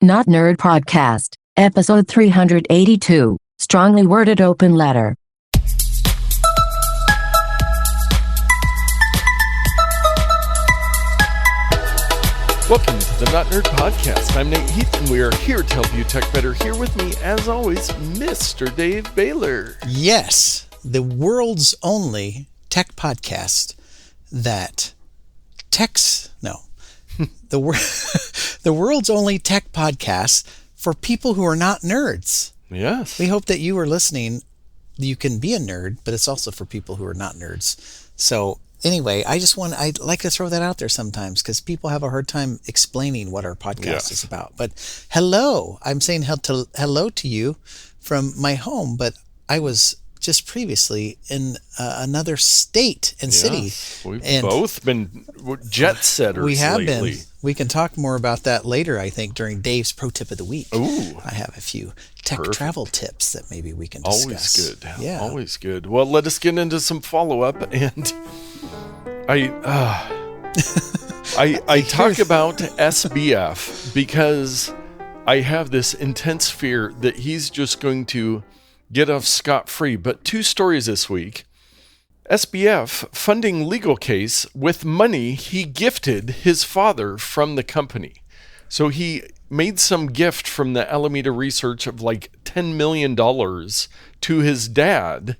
Not Nerd Podcast, episode 382, Strongly Worded Open Letter. Welcome to the Not Nerd Podcast. I'm Nate Heath, and we are here to help you tech better. Here with me, as always, Mr. Dave Baylor. Yes, the world's only tech podcast that the world's only tech podcast for people who are not nerds. Yes. We hope that you are listening. You can be a nerd, but it's also for people who are not nerds. So anyway, I'd like to throw that out there sometimes because people have a hard time explaining what our podcast is about. But hello, I'm saying hello to you from my home, but I was just previously in another state and city. We've both been jet setters. We have lately. been. We can talk more about that later, I think, during Dave's Pro Tip of the Week. Ooh. I have a few tech travel tips that maybe we can discuss. Always good. Yeah. Always good. Well, let us get into some follow-up. And I talk about SBF because I have this intense fear that he's just going to get off scot-free. But two stories this week. SBF funding legal case with money he gifted his father from the company. So he made some gift from the Alameda Research of like $10 million to his dad.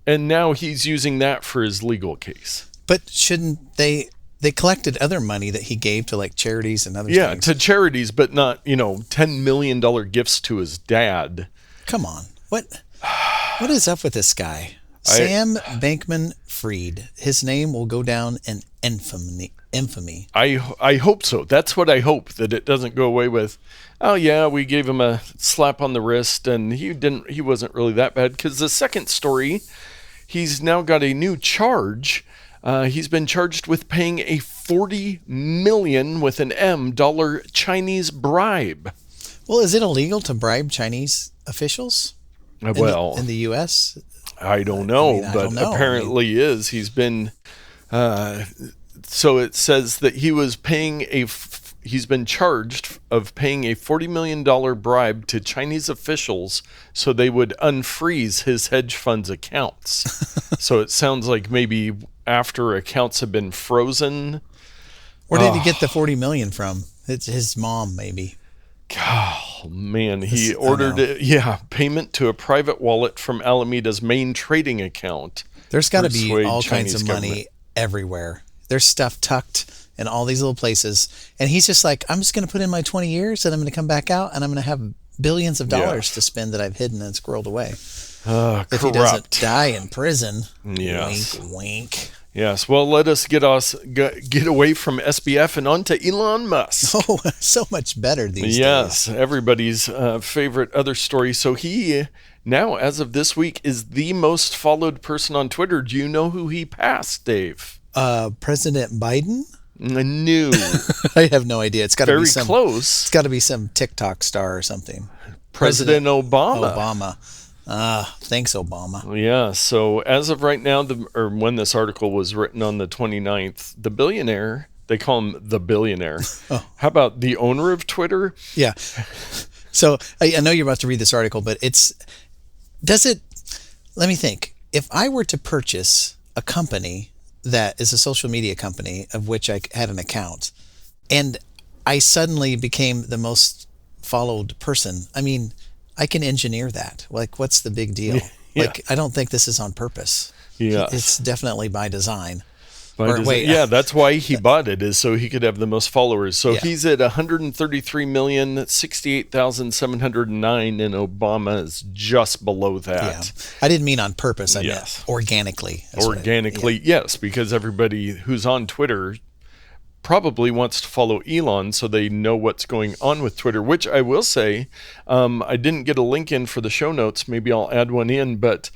And now he's using that for his legal case. But shouldn't they collected other money that he gave to like charities and other things? Yeah, to charities, but not, $10 million gifts to his dad. Come on. What is up with this guy? Sam Bankman-Fried. His name will go down in infamy. I hope so. That's what I hope, that it doesn't go away with, oh yeah, we gave him a slap on the wrist and he wasn't really that bad. Because the second story, he's now got a new charge. He's been charged with paying a $40 million with an M dollar Chinese bribe. Well, is it illegal to bribe Chinese officials? In the U.S.? I don't know, apparently is. He's been, so it says that he's been charged of paying a $40 million bribe to Chinese officials so they would unfreeze his hedge fund's accounts. So it sounds like maybe after accounts have been frozen. Where did he get the $40 million from? It's his mom, maybe. Oh, man, he ordered payment to a private wallet from Alameda's main trading account. There's got to be all kinds of money everywhere. There's stuff tucked in all these little places. And he's just like, I'm just going to put in my 20 years and I'm going to come back out and I'm going to have billions of dollars to spend that I've hidden and squirreled away. If he doesn't die in prison. Yes. Wink, wink. Yes, well, let us get away from SBF and on to Elon Musk. Oh, so much better these days. Yes, everybody's favorite other story. So he now, as of this week, is the most followed person on Twitter. Do you know who he passed, Dave? President Biden? No. I have no idea. It's got to be very close. It's got to be some TikTok star or something. President Obama. Thanks, Obama. Yeah, so as of right now, when this article was written on the 29th, the billionaire, they call him the billionaire. Oh. How about the owner of Twitter? Yeah. So I know you're about to read this article, but let me think. If I were to purchase a company that is a social media company of which I had an account, and I suddenly became the most followed person, I mean, I can engineer that. Like, what's the big deal? Yeah. Like, I don't think this is on purpose. Yeah. It's definitely by design. That's why he bought it, is so he could have the most followers. So he's at 133,068,709, and Obama is just below that. Yeah. I didn't mean on purpose. I meant organically. Yes, because everybody who's on Twitter probably wants to follow Elon so they know what's going on with Twitter, which I will say, I didn't get a link in for the show notes. Maybe I'll add one in, but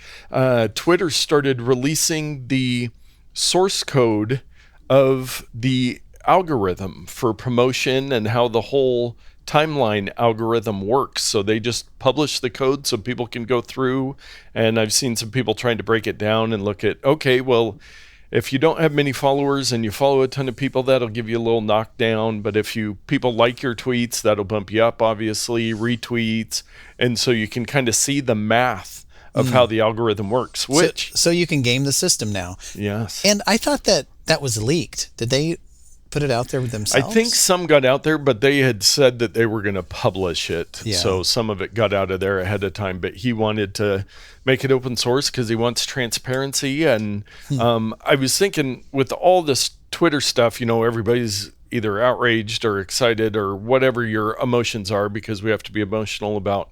Twitter started releasing the source code of the algorithm for promotion and how the whole timeline algorithm works. So they just publish the code so people can go through, and I've seen some people trying to break it down and look at, okay, well, if you don't have many followers and you follow a ton of people, that'll give you a little knockdown. But if people like your tweets, that'll bump you up, obviously, retweets. And so you can kind of see the math of how the algorithm works, which... So you can game the system now. Yes. And I thought that was leaked. Did they put it out there themselves? I think some got out there, but they had said that they were going to publish it. Yeah. So some of it got out of there ahead of time, but he wanted to make it open source because he wants transparency. And I was thinking with all this Twitter stuff, everybody's either outraged or excited or whatever your emotions are, because we have to be emotional about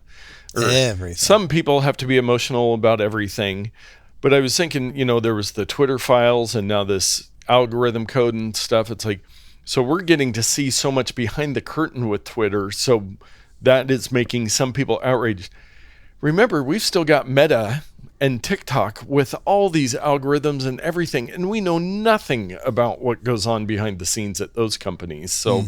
everything. Some people have to be emotional about everything. But I was thinking, there was the Twitter files and now this algorithm code and stuff. It's like, so we're getting to see so much behind the curtain with Twitter. So that is making some people outraged. Remember, we've still got Meta and TikTok with all these algorithms and everything, and we know nothing about what goes on behind the scenes at those companies. So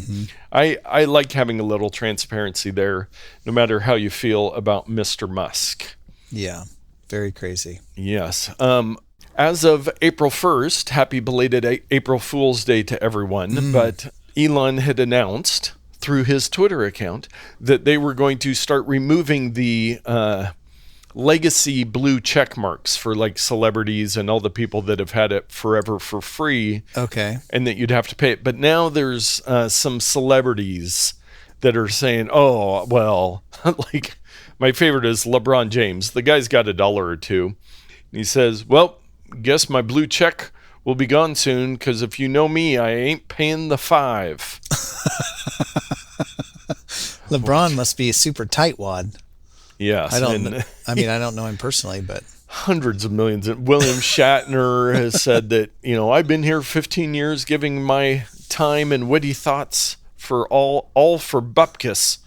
I like having a little transparency there, no matter how you feel about Mr. Musk. Yeah, very crazy. Yes. As of April 1st, happy belated April Fool's Day to everyone, but Elon had announced through his Twitter account that they were going to start removing the legacy blue check marks for like celebrities and all the people that have had it forever for free. Okay. And that you'd have to pay it. But now there's some celebrities that are saying, oh, well, like my favorite is LeBron James. The guy's got $1 or $2. And he says, well, guess my blue check will be gone soon, because if you know me, I ain't paying the $5. LeBron must be a super tightwad. Yes. I don't know him personally, but hundreds of millions. William Shatner has said that, I've been here 15 years giving my time and witty thoughts for all for bupkis.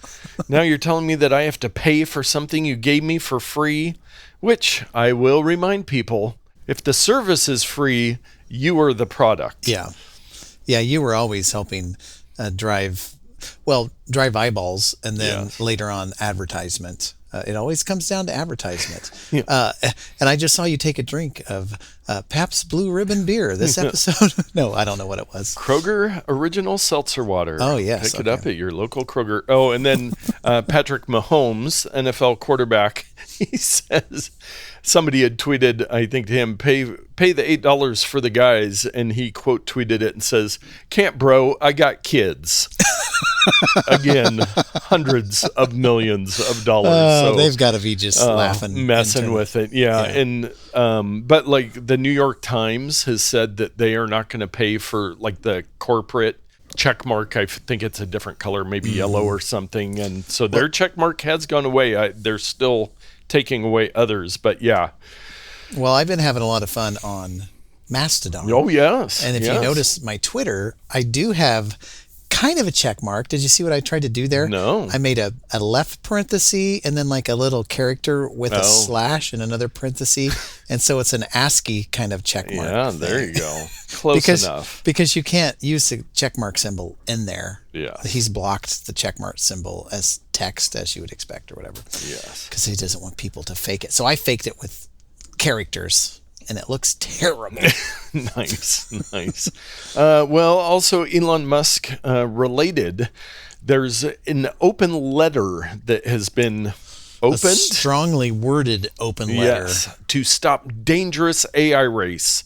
Now you're telling me that I have to pay for something you gave me for free, which I will remind people, if the service is free, you are the product. Yeah. Yeah, you were always helping drive eyeballs and then later on advertisement. It always comes down to advertisement. And I just saw you take a drink of Pabst Blue Ribbon beer this episode. No, I don't know what it was. Kroger Original Seltzer Water. Oh, yes. Pick it up at your local Kroger. Oh, and then Patrick Mahomes, NFL quarterback, he says somebody had tweeted, I think to him, pay the $8 for the guys. And he quote tweeted it and says, can't bro, I got kids. Again, hundreds of millions of dollars. So they've got to be just laughing, messing with it. Yeah. And but like the New York Times has said that they are not going to pay for like the corporate check mark. I think it's a different color, maybe yellow or something. And so their check mark has gone away. They're still taking away others, but yeah. Well, I've been having a lot of fun on Mastodon. Oh yes. And if you notice my Twitter, I do have kind of a check mark. Did you see what I tried to do there? No. I made a left parenthesis and then like a little character with a slash and another parenthesis. And so it's an ASCII kind of check mark. Yeah, there you go. Close enough. Because you can't use the check mark symbol in there. Yeah. He's blocked the check mark symbol as text, as you would expect or whatever. Yes. Because he doesn't want people to fake it. So I faked it with characters. And it looks terrible. Nice. Well, also Elon Musk related, there's an open letter that has been opened. A strongly worded open letter. Yes, to stop dangerous AI race.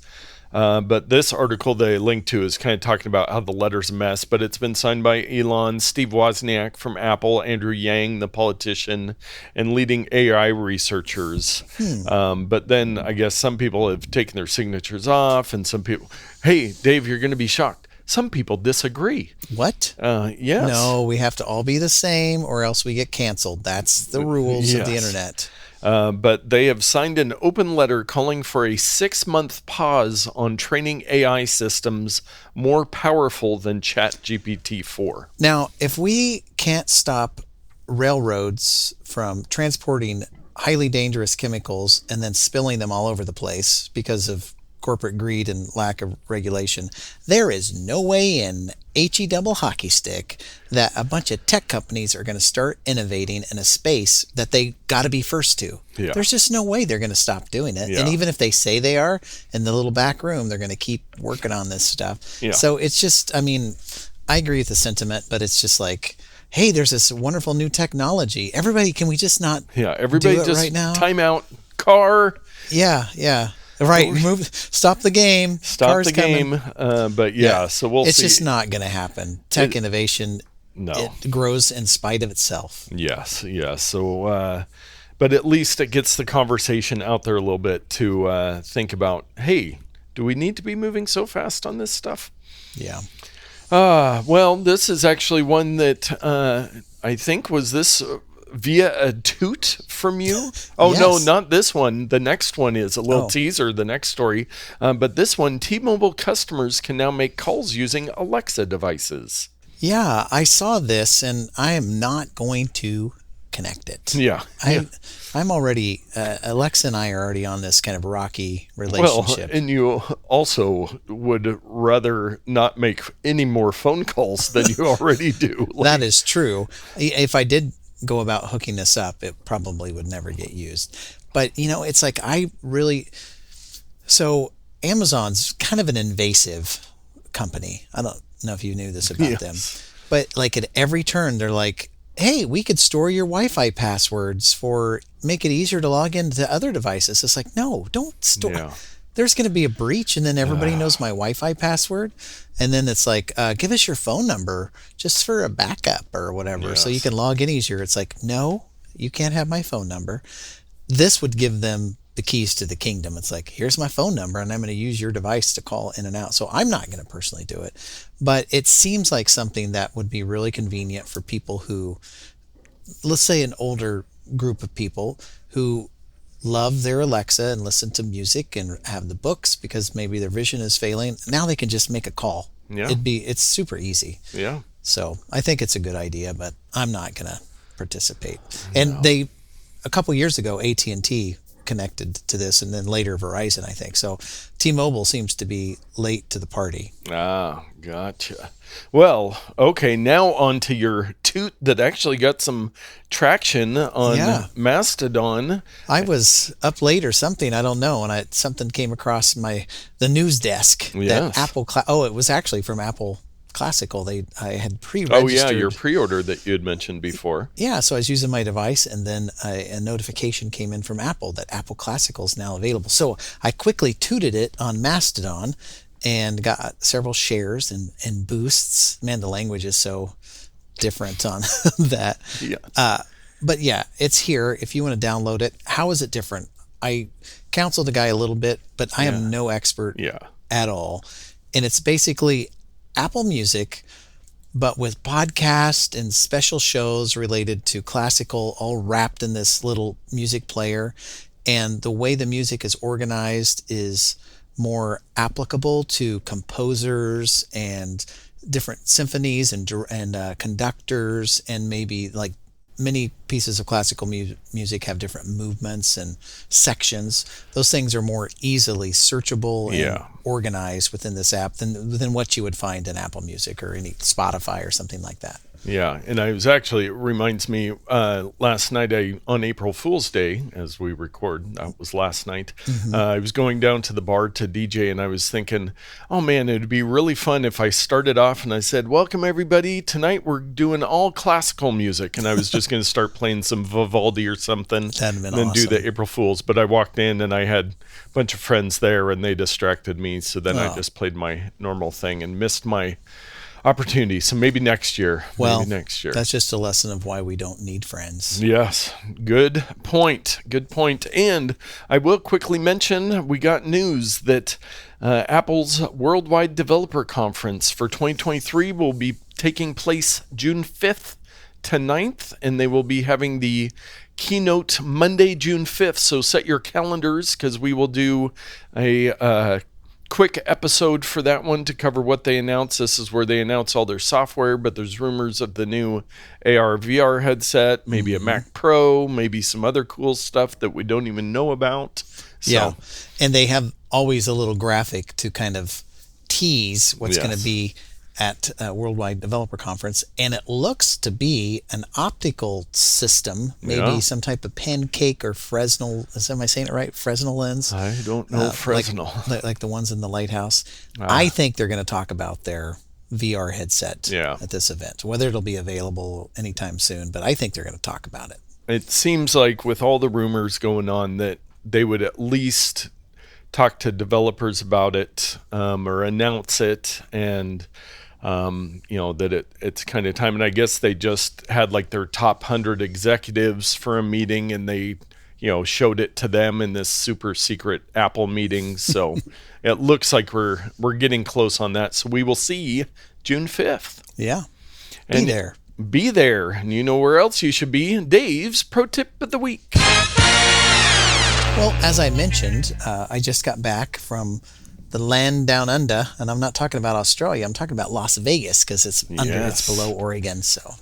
But this article they link to is kind of talking about how the letter's a mess, but it's been signed by Elon, Steve Wozniak from Apple, Andrew Yang, the politician, and leading AI researchers. But then I guess some people have taken their signatures off, and some people, hey, Dave, you're going to be shocked. Some people disagree. What? Yes. No, we have to all be the same or else we get canceled. That's the rules of the internet. But they have signed an open letter calling for a 6-month pause on training AI systems more powerful than ChatGPT-4. Now, if we can't stop railroads from transporting highly dangerous chemicals and then spilling them all over the place because of corporate greed and lack of regulation. There is no way in HE double hockey stick that a bunch of tech companies are going to start innovating in a space that they got to be first to. Yeah. There's just no way they're going to stop doing it. Yeah. And even if they say they are, in the little back room, they're going to keep working on this stuff. Yeah. So it's just, I mean, I agree with the sentiment, but it's just like, hey, there's this wonderful new technology. Everybody, can we just not everybody do it just right now? time out. Car. Yeah. Right, stop the game. Stop Car's the game. But so we'll see. It's just not going to happen. Tech innovation, No. it grows in spite of itself. Yes. So, but at least it gets the conversation out there a little bit to think about, hey, do we need to be moving so fast on this stuff? Yeah. Well, this is actually one that I think was this via a toot from you. Oh, Yes. no, not this one. The next one is a little teaser, the next story. But this one, T-Mobile customers can now make calls using Alexa devices. Yeah, I saw this, and I am not going to connect it. Yeah. I'm already, Alexa and I are already on this kind of rocky Well, relationship. and you also would rather not make any more phone calls than you already do. That is true. If I did go about hooking this up, it probably would never get used. But, it's like so Amazon's kind of an invasive company. I don't know if you knew this about them. But like at every turn, they're like, hey, we could store your Wi-Fi passwords make it easier to log into other devices. It's like, no, don't store. Yeah. There's going to be a breach, and then everybody knows my Wi-Fi password. And then it's like, give us your phone number just for a backup or whatever, so you can log in easier. It's like, no, you can't have my phone number. This would give them the keys to the kingdom. It's like, here's my phone number, and I'm going to use your device to call in and out. So I'm not going to personally do it. But it seems like something that would be really convenient for people who, let's say an older group of people who love their Alexa and listen to music and have the books because maybe their vision is failing. Now they can just make a call. Yeah. It's super easy. Yeah. So I think it's a good idea, but I'm not going to participate. And a couple years ago, AT&T connected to this, and then later Verizon, I think. So T-Mobile seems to be late to the party. Ah, gotcha. Well, okay, now on to your toot that actually got some traction on Mastodon. I was up late or something, I don't know, and something came across the news desk that Apple. It was actually from Apple Classical. I had pre-registered. Oh yeah, your pre-order that you had mentioned before. Yeah, so I was using my device, and then a notification came in from Apple that Apple Classical is now available. So I quickly tooted it on Mastodon and got several shares and boosts. Man, the language is so different on that. Yeah. But yeah, it's here if you want to download it. How is it different? I counseled the guy a little bit, but I am no expert at all. And it's basically Apple Music, but with podcast and special shows related to classical, all wrapped in this little music player. And the way the music is organized is more applicable to composers and different symphonies and conductors, and maybe like many pieces of classical music have different movements and sections. Those things are more easily searchable and organized within this app than what you would find in Apple Music or any Spotify or something like that. Yeah, and it reminds me, last night on April Fool's Day, as we record, that was last night, I was going down to the bar to DJ, and I was thinking, oh man, it would be really fun if I started off and I said, welcome everybody, tonight we're doing all classical music, and I was just going to start playing some Vivaldi or something, That'd been and then awesome. do the April Fool's, but I walked in and I had a bunch of friends there, and they distracted me, so then I just played my normal thing and missed my opportunity. So maybe next year. That's just a lesson of why we don't need friends. Yes. Good point. And I will quickly mention, we got news that Apple's Worldwide Developer Conference for 2023 will be taking place June 5th to 9th, and they will be having the keynote Monday, June 5th. So set your calendars, because we will do a quick episode for that one to cover what they announced. This is where they announce all their software, but there's rumors of the new AR VR headset, maybe a Mac Pro, maybe some other cool stuff that we don't even know about. So, yeah, and they have always a little graphic to kind of tease what's going to be at Worldwide Developer Conference, and it looks to be an optical system, maybe some type of pancake or Fresnel. Am I saying it right? Fresnel lens? I don't know Fresnel. Like the ones in the lighthouse. I think they're going to talk about their VR headset at this event, whether it'll be available anytime soon, but I think they're going to talk about it. It seems like with all the rumors going on that they would at least talk to developers about it or announce it, and that it's kind of time. And I guess they just had like their top 100 executives for a meeting, and they showed it to them in this super secret Apple meeting. So it looks like we're getting close on that. So we will see June 5th. Yeah. Be there. And you know where else you should be? Dave's Pro Tip of the Week. Well, as I mentioned, I just got back from the land down under, and I'm not talking about Australia. I'm talking about Las Vegas, because it's under, it's below Oregon, so,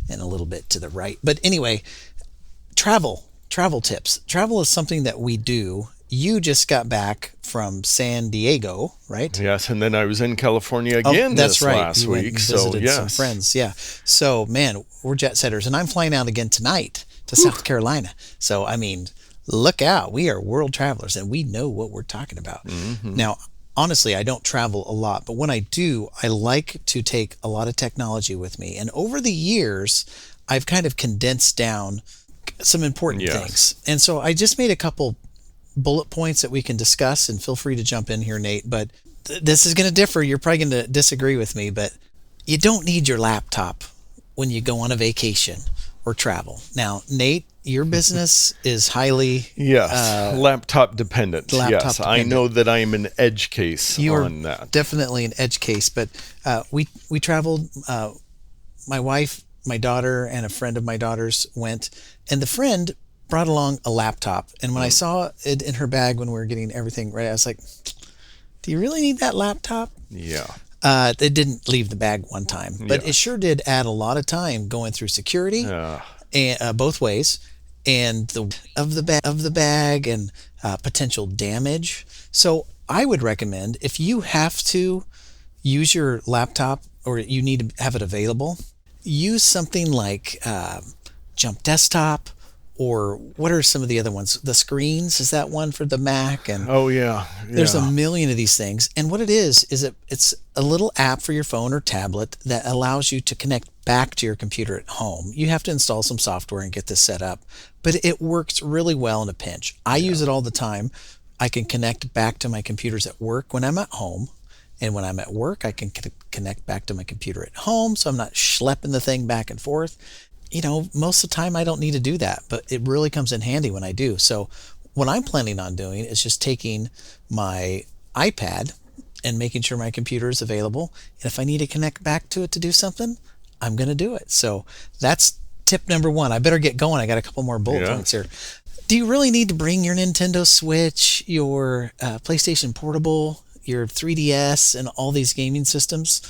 and a little bit to the right. But anyway, travel tips. Travel is something that we do. You just got back from San Diego, right? Yes, and then I was in California again last week. So, some friends, So, man, we're jet setters, and I'm flying out again tonight to South Carolina. So, I mean, look out. We are world travelers, and we know what we're talking about. Mm-hmm. Now, honestly, I don't travel a lot, but when I do, I like to take a lot of technology with me. And over the years, I've kind of condensed down some important things. And so I just made a couple bullet points that we can discuss, and feel free to jump in here, Nate. But this is going to differ. You're probably going to disagree with me, but you don't need your laptop when you go on a vacation or travel. Now, Nate, your business is highly laptop dependent. Dependent. I know that I am an edge case on that. Definitely an edge case. But we traveled. My wife, my daughter, and a friend of my daughter's went, and the friend brought along a laptop. And when I saw it in her bag when we were getting everything ready, I was like, "Do you really need that laptop?" Yeah. It didn't leave the bag one time, but it sure did add a lot of time going through security, and both ways, and the bag and potential damage. So I would recommend, if you have to use your laptop or you need to have it available, use something like Jump Desktop. Or what are some of the other ones? The Screens, is that one for the Mac? And there's a million of these things. And what it is it's a little app for your phone or tablet that allows you to connect back to your computer at home. You have to install some software and get this set up, but it works really well in a pinch. I use it all the time. I can connect back to my computers at work when I'm at home. And when I'm at work, I can connect back to my computer at home, so I'm not schlepping the thing back and forth. Most of the time I don't need to do that, but it really comes in handy when I do. So what I'm planning on doing is just taking my iPad and making sure my computer is available. And if I need to connect back to it to do something, I'm going to do it. So that's tip number one. I better get going. I got a couple more bullet points here. Do you really need to bring your Nintendo Switch, your PlayStation Portable, your 3DS, and all these gaming systems?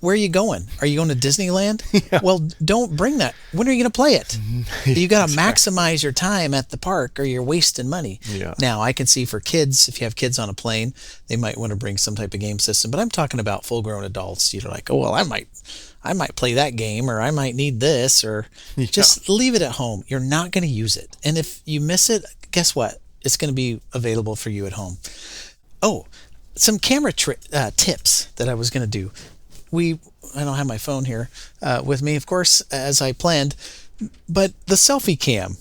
Where are you going? Are you going to Disneyland? Yeah. Well, don't bring that. When are you going to play it? You got to maximize your time at the park, or you're wasting money. Yeah. Now, I can see for kids, if you have kids on a plane, they might want to bring some type of game system. But I'm talking about full-grown adults. You're like, oh, well, I might play that game, or I might need this, or just leave it at home. You're not going to use it. And if you miss it, guess what? It's going to be available for you at home. Oh, some camera tips that I was going to do. I don't have my phone here with me, of course, as I planned, but the selfie cam.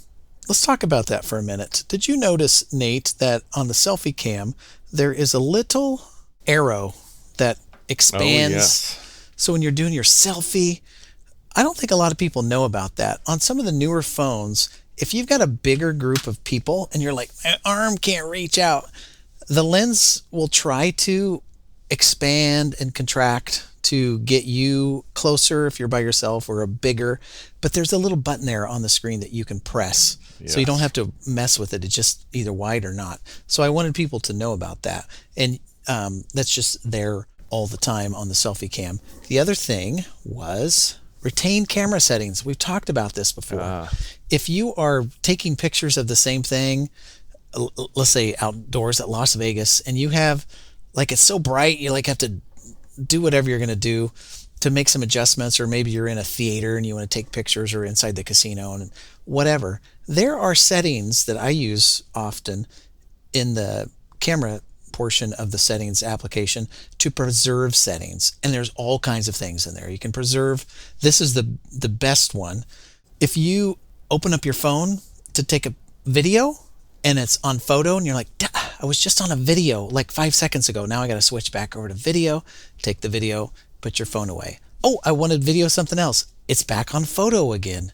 Let's talk about that for a minute. Did you notice, Nate, that on the selfie cam, there is a little arrow that expands? Oh, yes. So when you're doing your selfie, I don't think a lot of people know about that. On some of the newer phones, if you've got a bigger group of people and you're like, my arm can't reach out, the lens will try to expand and contract to get you closer if you're by yourself, or a bigger, but there's a little button there on the screen that you can press. Yes. So you don't have to mess with it. It's just either wide or not. So I wanted people to know about that. And that's just there all the time on the selfie cam. The other thing was retain camera settings. We've talked about this before. If you are taking pictures of the same thing, let's say outdoors at Las Vegas, and you have, like, it's so bright, you like have to do whatever you're going to do to make some adjustments, or maybe you're in a theater and you want to take pictures, or inside the casino and whatever. There are settings that I use often in the camera portion of the settings application to preserve settings. And there's all kinds of things in there. You can preserve, this is the best one. If you open up your phone to take a video and it's on photo and you're like, I was just on a video like 5 seconds ago. Now I got to switch back over to video, take the video, put your phone away. Oh, I wanted video something else. It's back on photo again.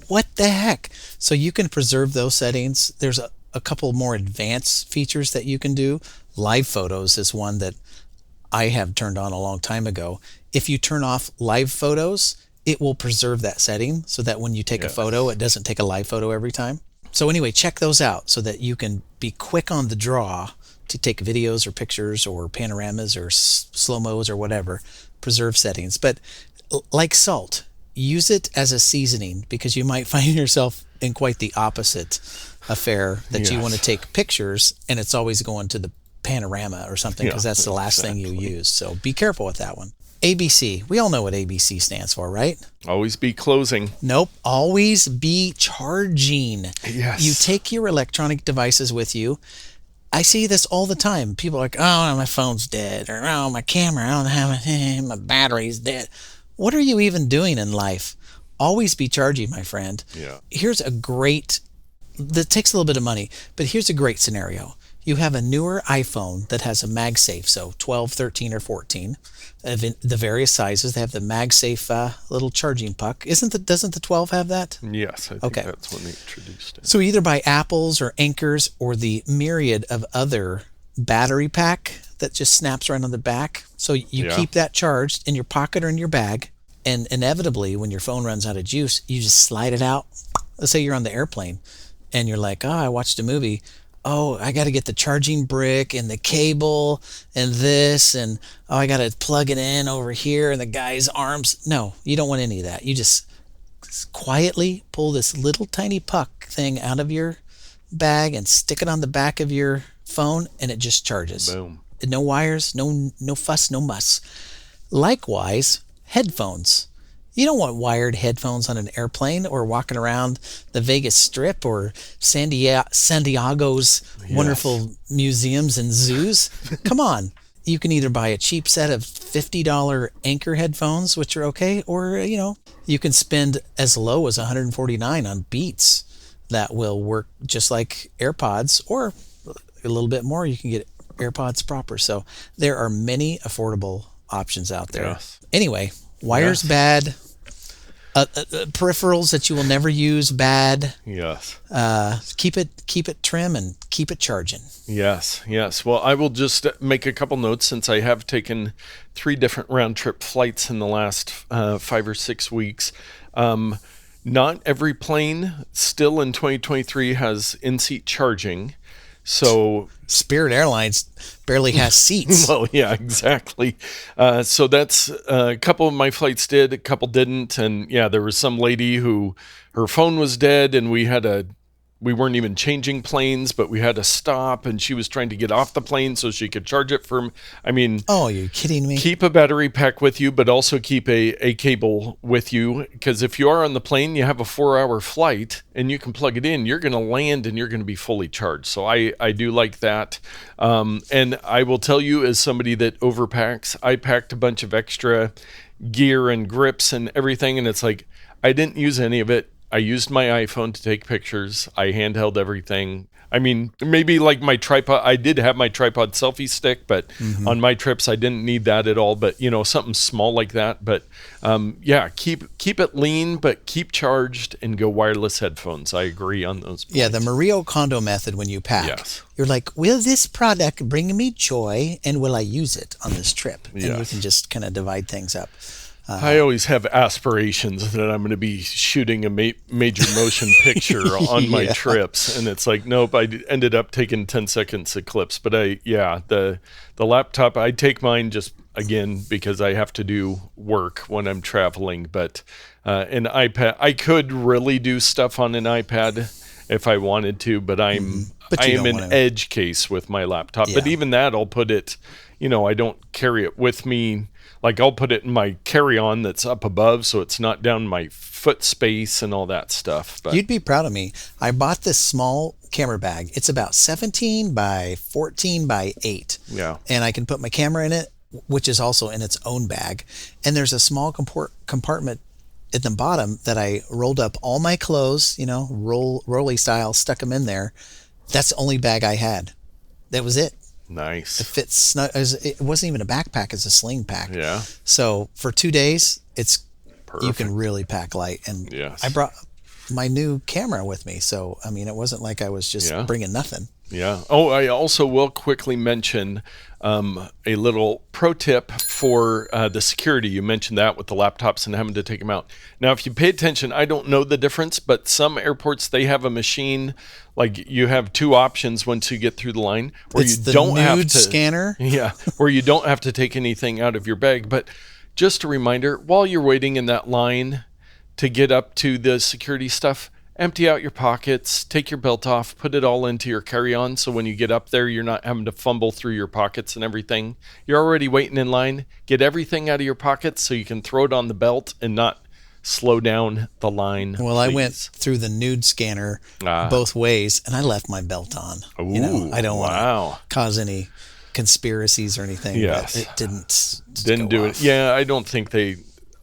What the heck? So you can preserve those settings. There's a couple more advanced features that you can do. Live photos is one that I have turned on a long time ago. If you turn off live photos, it will preserve that setting so that when you take a photo, it doesn't take a live photo every time. So anyway, check those out so that you can be quick on the draw to take videos or pictures or panoramas or slow-mos or whatever, preserve settings. But like salt, use it as a seasoning, because you might find yourself in quite the opposite affair, that you want to take pictures and it's always going to the panorama or something, because that's the last thing you use. So be careful with that one. ABC. We all know what ABC stands for, right? Always be closing. Nope. Always be charging. Yes. You take your electronic devices with you. I see this all the time. People are like, oh, my phone's dead, or oh, my camera, I don't have it, my battery's dead. What are you even doing in life? Always be charging, my friend. Yeah. Here's a great, that takes a little bit of money, but here's a great scenario. You have a newer iPhone that has a MagSafe, so 12, 13, or 14. The various sizes, they have the MagSafe little charging puck. Doesn't the 12 have that? Yes, I think that's when they introduced it. So either buy Apple's or Anker's or the myriad of other battery pack that just snaps right on the back. So you keep that charged in your pocket or in your bag, and inevitably when your phone runs out of juice, you just slide it out. Let's say you're on the airplane and you're like, oh, I watched a movie. Oh, I got to get the charging brick and the cable and this, and oh, I got to plug it in over here and the guy's arms. No, you don't want any of that. You just quietly pull this little tiny puck thing out of your bag and stick it on the back of your phone, and it just charges. Boom. No wires, no fuss, no muss. Likewise, headphones. You don't want wired headphones on an airplane or walking around the Vegas Strip or San Diego's wonderful museums and zoos. Come on. You can either buy a cheap set of $50 Anker headphones, which are okay, or, you can spend as low as $149 on Beats that will work just like AirPods, or a little bit more, you can get AirPods proper. So there are many affordable options out there. Yes. Anyway, wires bad. Peripherals that you will never use bad. Yes. Keep it trim and keep it charging. Yes. Well, I will just make a couple notes, since I have taken 3 different round trip flights in the last 5 or 6 weeks. Not every plane still in 2023 has in-seat charging. So Spirit Airlines barely has seats. Well, yeah, exactly. So that's a couple of my flights did, a couple didn't. And yeah, there was some lady who her phone was dead, and we weren't even changing planes, but we had to stop, and she was trying to get off the plane so she could charge it from, oh, you're kidding me. Keep a battery pack with you, but also keep a cable with you, because if you are on the plane, you have a 4-hour flight and you can plug it in, you're going to land and you're going to be fully charged. So I do like that. And I will tell you, as somebody that overpacks, I packed a bunch of extra gear and grips and everything, and it's like, I didn't use any of it. I used my iPhone to take pictures. I handheld everything. Maybe like my tripod. I did have my tripod selfie stick, but on my trips, I didn't need that at all. But, something small like that. But, keep it lean, but keep charged, and go wireless headphones. I agree on those points. Yeah, the Mario Kondo method when you pack. Yes. You're like, will this product bring me joy, and will I use it on this trip? And you can just kind of divide things up. I always have aspirations that I'm going to be shooting a major motion picture on my trips, and it's like, nope. I ended up taking 10 seconds of clips, but the laptop, I take mine just again because I have to do work when I'm traveling. But an iPad, I could really do stuff on an iPad if I wanted to, but I am an edge case with my laptop. Yeah. But even that, I'll put it, I don't carry it with me. Like I'll put it in my carry-on that's up above, so it's not down my foot space and all that stuff. But you'd be proud of me. I bought this small camera bag. It's about 17 by 14 by 8. Yeah. And I can put my camera in it, which is also in its own bag. And there's a small compartment at the bottom that I rolled up all my clothes, rolly style, stuck them in there. That's the only bag I had. That was it. Nice. It fits snug. It wasn't even a backpack; it's a sling pack. Yeah. So for 2 days, it's perfect. You can really pack light. And yes. I brought my new camera with me, so I mean, it wasn't like I was just bringing nothing. Yeah. Oh, I also will quickly mention a little pro tip for the security. You mentioned that with the laptops and having to take them out. Now, if you pay attention, I don't know the difference, but some airports, they have a machine, like you have 2 options once you get through the line, where it's you don't have to scanner. Yeah, where you don't have to take anything out of your bag. But just a reminder, while you're waiting in that line to get up to the security stuff, empty out your pockets, take your belt off, put it all into your carry-on, so when you get up there, you're not having to fumble through your pockets and everything. You're already waiting in line. Get everything out of your pockets so you can throw it on the belt and not slow down the line. Well, please. I went through the nude scanner both ways, and I left my belt on. Ooh, I don't want to cause any conspiracies or anything. Yes. But it didn't do it. Yeah, I don't think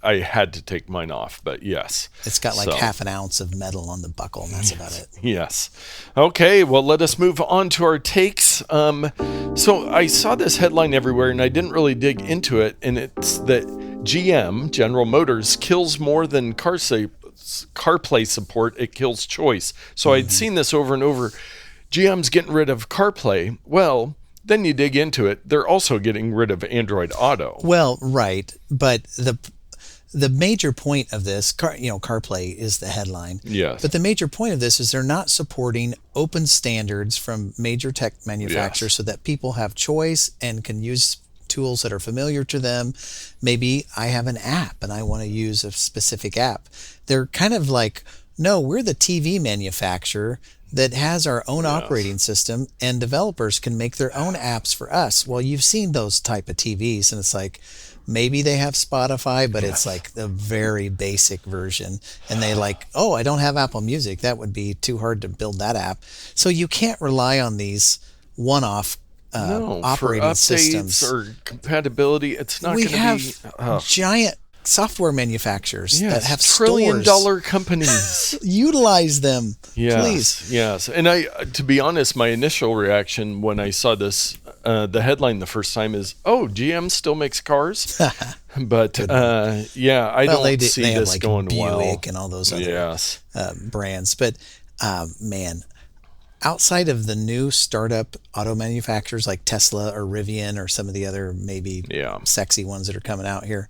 I had to take mine off, but yes. It's got like half an ounce of metal on the buckle, and that's about it. Yes. Okay, well, let us move on to our takes. So I saw this headline everywhere, and I didn't really dig into it, and it's that GM, General Motors, kills more than CarPlay support. It kills choice. So I'd seen this over and over. GM's getting rid of CarPlay. Well, then you dig into it. They're also getting rid of Android Auto. Well, right, but the major point of this, CarPlay is the headline. Yes. But the major point of this is they're not supporting open standards from major tech manufacturers so that people have choice and can use tools that are familiar to them. Maybe I have an app and I want to use a specific app. They're kind of like, no, we're the TV manufacturer that has our own operating system, and developers can make their own apps for us. Well, you've seen those type of TVs, and it's like, maybe they have Spotify, but it's like the very basic version. And they like, oh, I don't have Apple Music. That would be too hard to build that app. So you can't rely on these one-off operating for updates systems or compatibility. It's not going to be. We have giant software manufacturers that have trillion-dollar companies. Utilize them, please. Yes. And to be honest, my initial reaction when I saw this, the headline the first time is, "Oh, GM still makes cars," but I don't see they this have going Buick well. And all those other brands, but man. Outside of the new startup auto manufacturers like Tesla or Rivian or some of the other maybe sexy ones that are coming out here,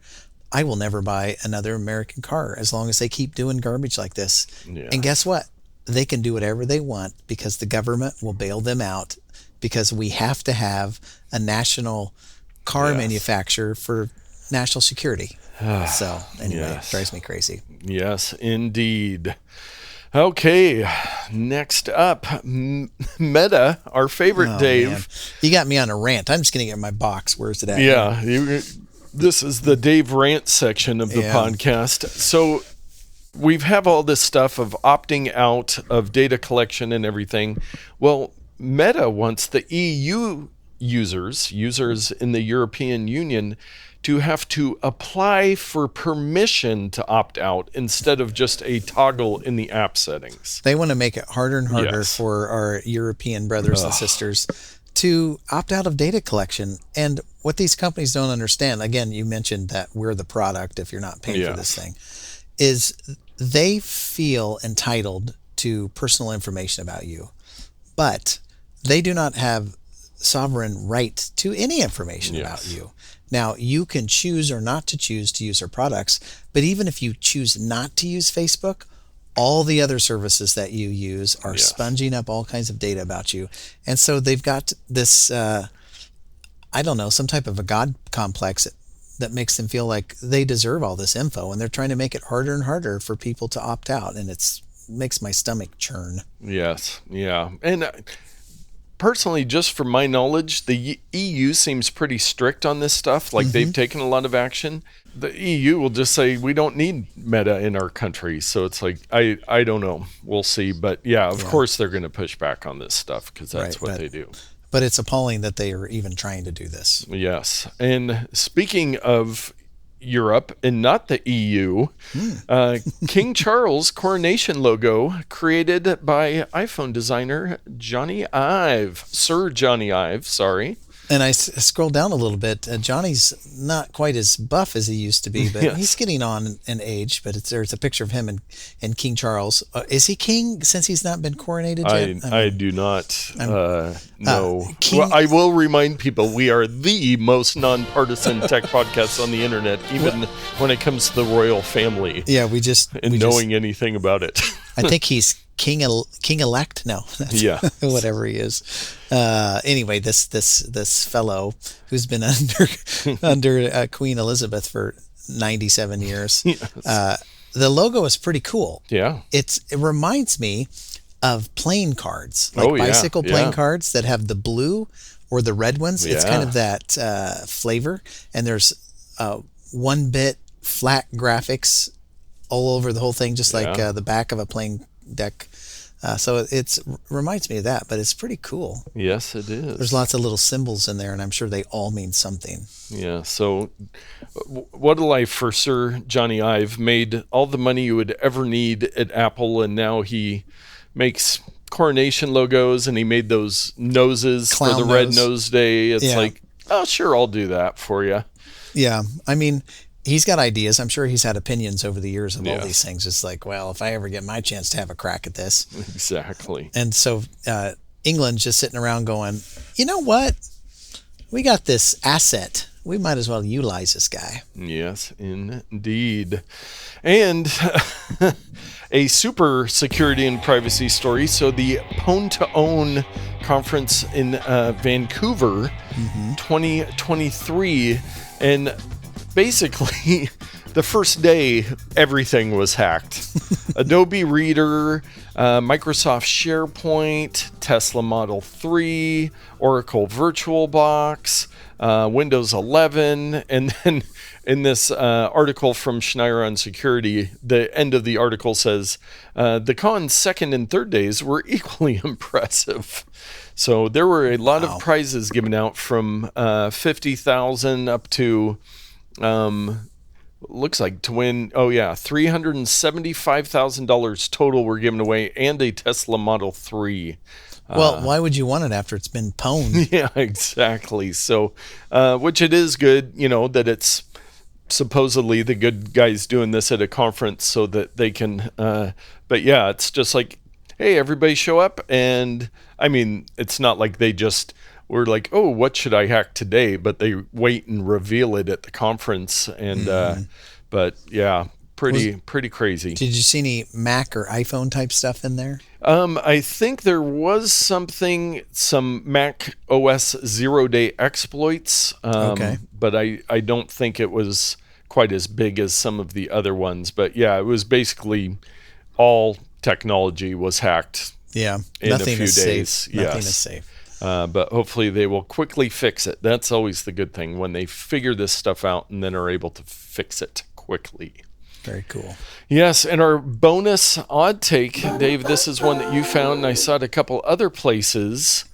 I will never buy another American car as long as they keep doing garbage like this. Yeah. And guess what? They can do whatever they want because the government will bail them out because we have to have a national car manufacturer for national security. So anyway, it drives me crazy. Yes, indeed. Okay, next up, Meta, our favorite Dave. Man. You got me on a rant. I'm just going to get my box. Where's it at? Yeah, this is the Dave rant section of the podcast. So we have all this stuff of opting out of data collection and everything. Well, Meta wants the EU users in the European Union to have to apply for permission to opt out instead of just a toggle in the app settings. They want to make it harder and harder for our European brothers and sisters to opt out of data collection. And what these companies don't understand, again, you mentioned that we're the product if you're not paying for this thing, is they feel entitled to personal information about you, but they do not have sovereign right to any information about you. Now, you can choose or not to choose to use their products, but even if you choose not to use Facebook, all the other services that you use are sponging up all kinds of data about you. And so they've got this, I don't know, some type of a God complex that makes them feel like they deserve all this info, and they're trying to make it harder and harder for people to opt out, and it makes my stomach churn. Yes, yeah. And personally, just from my knowledge, the EU seems pretty strict on this stuff. Like they've taken a lot of action. The EU will just say, we don't need Meta in our country. So it's like, I don't know. We'll see. But yeah, of course they're going to push back on this stuff because that's what they do. But it's appalling that they are even trying to do this. Yes. And speaking of Europe and not the EU, King Charles coronation logo created by iPhone designer Jony Ive. Sir Jony Ive, sorry. And I scrolled down a little bit. Johnny's not quite as buff as he used to be, but he's getting on in age. But there's a picture of him and King Charles. Is he king since he's not been coronated yet? I do not know. Well, I will remind people we are the most nonpartisan tech podcast on the internet, even when it comes to the royal family. Yeah, knowing anything about it. I think he's king-elect? No. That's whatever he is. Anyway, this fellow who's been under Queen Elizabeth for 97 years. The logo is pretty cool. Yeah. It reminds me of playing cards, like bicycle playing cards that have the blue or the red ones. It's kind of that flavor. And there's 1-bit flat graphics all over the whole thing, just like the back of a playing deck. So it reminds me of that, but it's pretty cool. Yes, it is. There's lots of little symbols in there, and I'm sure they all mean something. Yeah, so what a life for Sir Jony Ive. Made all the money you would ever need at Apple, and now he makes coronation logos, and he made those noses for the Red Nose Day. It's like, oh, sure, I'll do that for you. Yeah, I mean, he's got ideas. I'm sure he's had opinions over the years of all these things. It's like, well, if I ever get my chance to have a crack at this. Exactly. And so England's just sitting around going, you know what? We got this asset. We might as well utilize this guy. Yes, indeed. And a super security and privacy story. So the Pwn2Own conference in Vancouver, 2023, and basically, the first day, everything was hacked. Adobe Reader, Microsoft SharePoint, Tesla Model 3, Oracle VirtualBox, Windows 11, and then in this article from Schneier on security, the end of the article says, the con's second and third days were equally impressive. So there were a lot of prizes given out from $50,000 up to... looks like to win, $375,000 total were given away, and a Tesla Model 3. Well, why would you want it after it's been pwned? Yeah, exactly. So, which it is good, that it's supposedly the good guys doing this at a conference so that they can, but yeah, it's just like, hey, everybody show up. And I mean, it's not like they just were like, oh, what should I hack today? But they wait and reveal it at the conference. And, but yeah, pretty crazy. Did you see any Mac or iPhone type stuff in there? I think there was some Mac OS 0-day exploits. But I don't think it was quite as big as some of the other ones. But yeah, it was basically all technology was hacked. Yeah, in a few days. Safe. Nothing is safe. But hopefully they will quickly fix it. That's always the good thing, when they figure this stuff out and then are able to fix it quickly. Very cool. Yes, and our bonus odd take, Dave, this is one that you found, and I saw it a couple other places.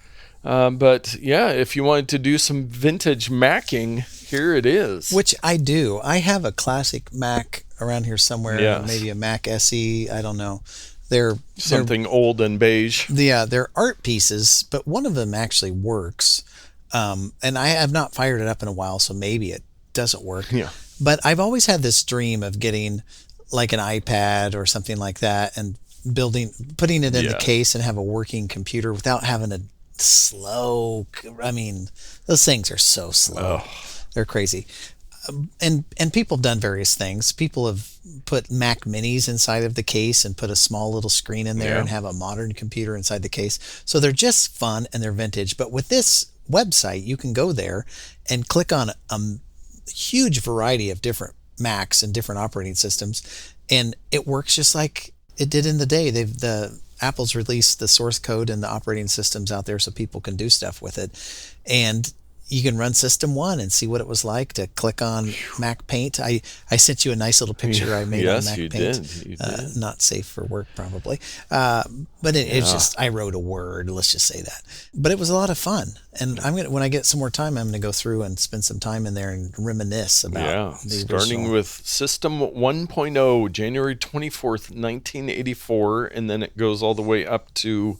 But yeah, if you wanted to do some vintage Macking, here it is. Which I do. I have a classic Mac around here somewhere, maybe a Mac SE, I don't know. They're something old and beige. Yeah, they're art pieces, but one of them actually works. And I have not fired it up in a while, so maybe it doesn't work. Yeah. But I've always had this dream of getting like an iPad or something like that and putting it in the case and have a working computer without having to slow. I mean, those things are so slow. Oh, They're crazy. And people have done various things. People have put Mac Minis inside of the case and put a small little screen in there Yeah. and have a modern computer inside the case. So they're just fun and they're vintage. But with this website, you can go there and click on a huge variety of different Macs and different operating systems, and it works just like it did in the day. Apple's released the source code and the operating systems out there so people can do stuff with it. And you can run System 1 and see what it was like to click on Mac Paint. I sent you a nice little picture I made yes, on Mac you Paint. did. You did. Not safe for work, probably. But it's just, I wrote a word, let's just say that. But it was a lot of fun. And when I get some more time, I'm going to go through and spend some time in there and reminisce about the starting original. with System 1.0, January 24th, 1984, and then it goes all the way up to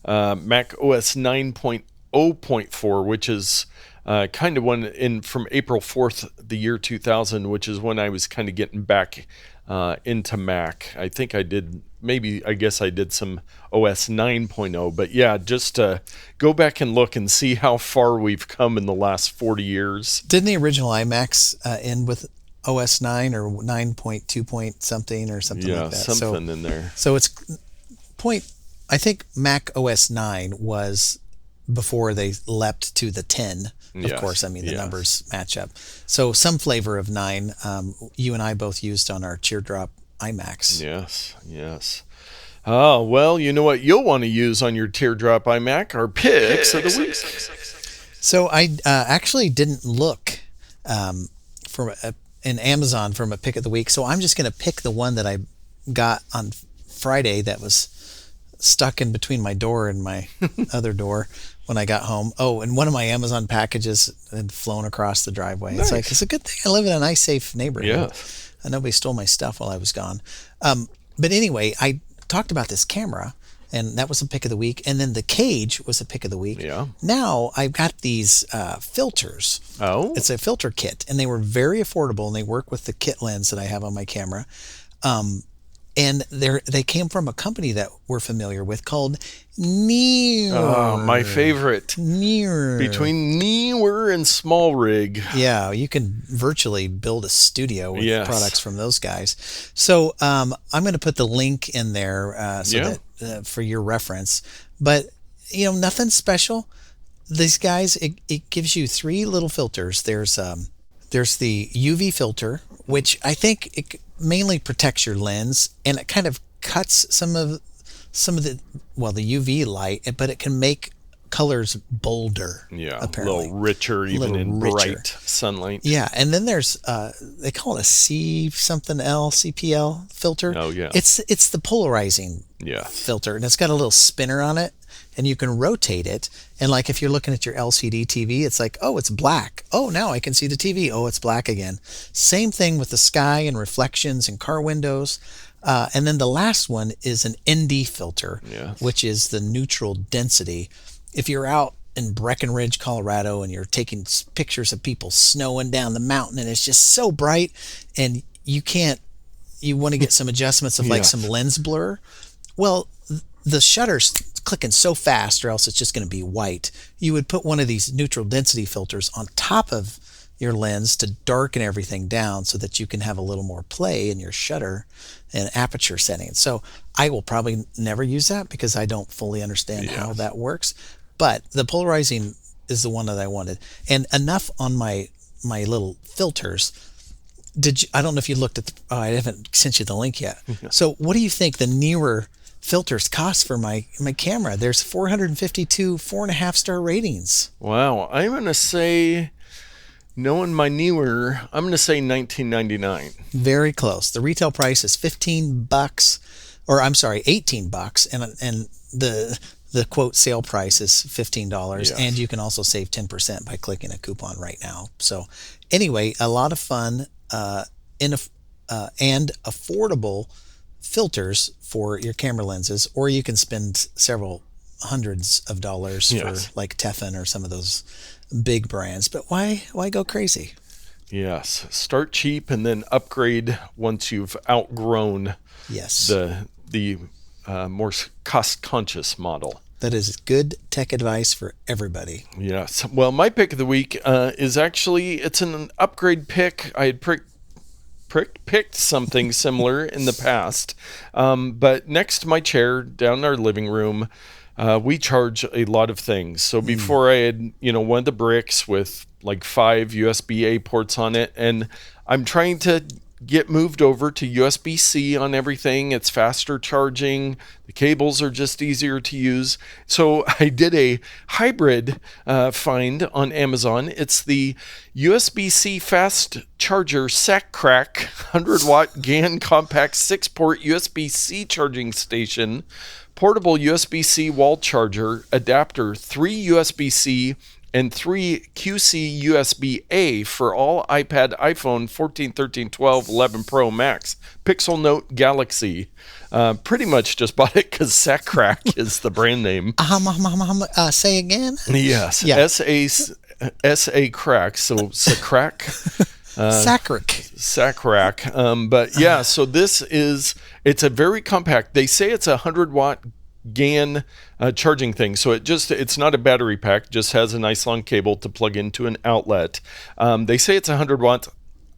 Mac OS 9.0.4, which is kind of from April 4th, the year 2000, which is when I was kind of getting back into Mac. I think I guess I did some OS 9.0, but yeah, just go back and look and see how far we've come in the last 40 years. Didn't the original iMacs end with OS 9 or 9.2 point something or something like that? Something in there. So it's I think Mac OS 9 was before they leapt to the 10. Of course, I mean, the numbers match up. So some flavor of 9, you and I both used on our Teardrop iMacs. Yes. Oh, well, you know what you'll want to use on your Teardrop iMac? Our picks of the week. So I actually didn't look in Amazon from a pick of the week. So I'm just going to pick the one that I got on Friday that was stuck in between my door and my other door when I got home. Oh, and one of my Amazon packages had flown across the driveway. Nice. It's a good thing I live in a nice, safe neighborhood. Yeah. And nobody stole my stuff while I was gone. But anyway, I talked about this camera, and that was a pick of the week. And then the cage was a pick of the week. Yeah. Now I've got these filters. Oh. It's a filter kit, and they were very affordable, and they work with the kit lens that I have on my camera. And they came from a company that we're familiar with called Neewer. Oh, my favorite. Neewer. Between Neewer and Small Rig. Yeah, you can virtually build a studio with Yes. products from those guys. So I'm going to put the link in there that for your reference. But, nothing special. These guys, it gives you 3 little filters. There's the UV filter, which I think it mainly protects your lens, and it kind of cuts some of the UV light, but it can make colors bolder. Yeah, apparently. a little richer, even in bright sunlight. Yeah, and then there's they call it a CPL filter. Oh yeah, it's the polarizing filter, and it's got a little spinner on it, and you can rotate it. And like if you're looking at your LCD TV, it's like, oh, it's black. Oh, now I can see the TV. Oh, it's black again. Same thing with the sky and reflections and car windows. And then the last one is an ND filter, which is the neutral density. If you're out in Breckenridge, Colorado, and you're taking pictures of people snowing down the mountain, and it's just so bright, and you want to get some adjustments of like some lens blur. Well, the shutter's clicking so fast, or else it's just going to be white. You would put one of these neutral density filters on top of your lens to darken everything down so that you can have a little more play in your shutter and aperture settings. So I will probably never use that because I don't fully understand how that works. But the polarizing is the one that I wanted. And enough on my little filters. I don't know if you looked at I haven't sent you the link yet. So what do you think the Neewer filters cost for my camera? There's 452 4.5 star ratings. Wow. I'm going to say, knowing my Neewer, I'm going to say $19.99. Very close. The retail price is $15, or I'm sorry, $18, and the quote sale price is $15, and you can also save 10% by clicking a coupon right now. So anyway, a lot of fun and affordable filters for your camera lenses, or you can spend several hundreds of dollars for like Teflon or some of those big brands. But why go crazy? Yes, start cheap and then upgrade once you've outgrown the more cost-conscious model. That is good tech advice for everybody. Yes. Well, my pick of the week is actually, it's an upgrade pick. I had picked something similar in the past. But next to my chair down in our living room, we charge a lot of things. So before I had, one of the bricks with like 5 USB-A ports on it, and I'm trying to get moved over to USB-C on everything. It's faster charging. The cables are just easier to use. So I did a hybrid find on Amazon. It's the USB-C fast charger Sacrack 100-watt GAN compact 6-port USB-C charging station, portable USB-C wall charger, adapter, 3 USB-C and 3 QC USB-A for all iPad, iPhone 14, 13, 12, 11 Pro Max, Pixel Note, Galaxy. Pretty much just bought it because Sacrack is the brand name. Say again? Yes. Yeah. S-A crack. So Sacrack. Sacrack. But yeah, so it's a very compact. They say it's a 100-watt GAN charging thing, so it's not a battery pack, just has a nice long cable to plug into an outlet. They say it's 100 watts.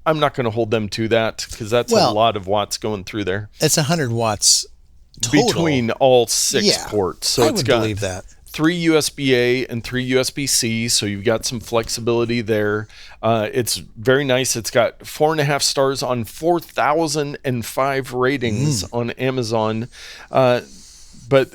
I'm not going to hold them to that because that's a lot of watts going through there. It's 100 watts total between all 6 ports. So I would believe that. 3 USB-A and 3 USB-C, so you've got some flexibility there. It's very nice. It's got 4.5 stars on 4,005 ratings on Amazon. But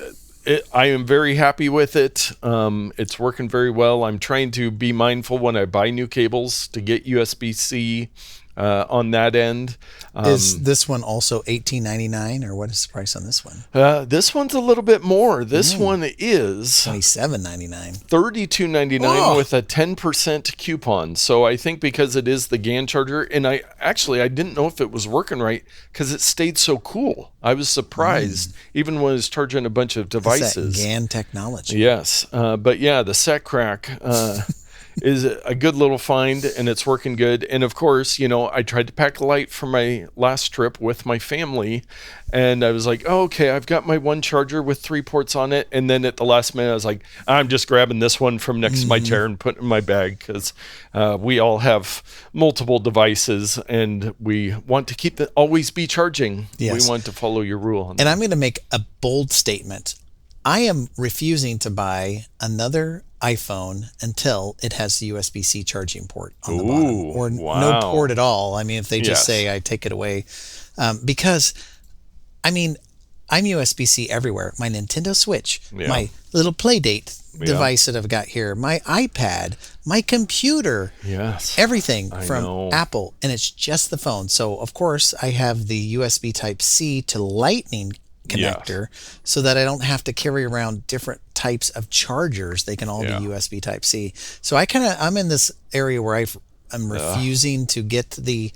I am very happy with it. It's working very well. I'm trying to be mindful when I buy new cables to get USB-C on that end. Is this one also $18.99, or what is the price on this one? This one's a little bit more. This one is $27.99. $32.99 with a 10% coupon. So I think because it is the GAN charger, and I didn't know if it was working right because it stayed so cool. I was surprised, even when I was charging a bunch of devices. It's that GAN technology. Yes, but yeah, the Sacrack is a good little find, and it's working good. And of course, I tried to pack a light for my last trip with my family, and I was like, oh, okay, I've got my one charger with 3 ports on it. And then at the last minute, I was like, I'm just grabbing this one from next to my chair and putting it in my bag because we all have multiple devices, and we want to always be charging. Yes. We want to follow your rule on that. And I'm going to make a bold statement. I am refusing to buy another iPhone until it has the USB-C charging port on the bottom, or no port at all. I mean, if they just say I take it away, because I'm USB-C everywhere. My Nintendo Switch, my little Playdate device that I've got here, my iPad, my computer, everything from Apple, and it's just the phone. So of course I have the USB Type-C to Lightning connector so that I don't have to carry around different types of chargers. They can all be USB Type-C. So I'm in this area where I'm refusing to get the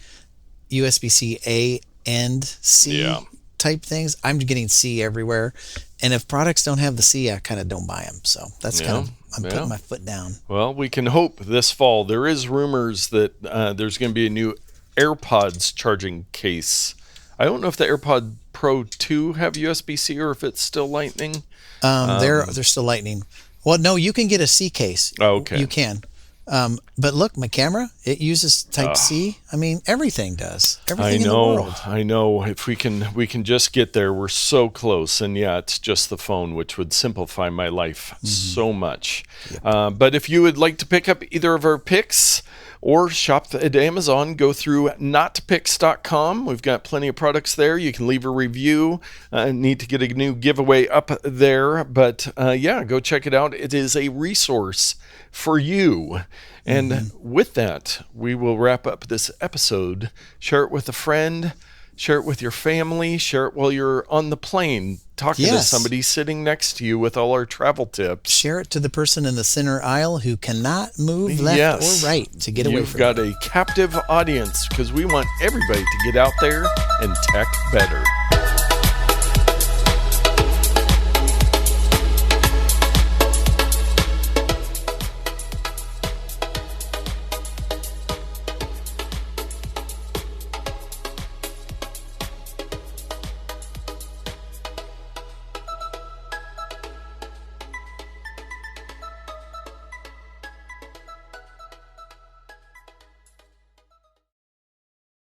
USB-C A and C type things. I'm getting C everywhere. And if products don't have the C, I kind of don't buy them. So that's I'm putting my foot down. Well, we can hope this fall. There is rumors that there's going to be a new AirPods charging case. I don't know if the AirPod Pro 2 have USB-C or if it's still Lightning. They're still Lightning. Well, no, you can get a C case. Oh, okay. You can. But look, my camera, it uses Type-C. I mean, everything does. Everything in the world. I know. If we can just get there, we're so close. And it's just the phone, which would simplify my life so much. Yep. But if you would like to pick up either of our picks or shop at Amazon, go through Notpicks.com. We've got plenty of products there. You can leave a review. Need to get a new giveaway up there. But go check it out. It is a resource for you. And with that, we will wrap up this episode. Share it with a friend. Share it with your family. Share it while you're on the plane talking to somebody sitting next to you with all our travel tips. Share it to the person in the center aisle who cannot move left or right to get away from it. You've got a captive audience because we want everybody to get out there and tech better.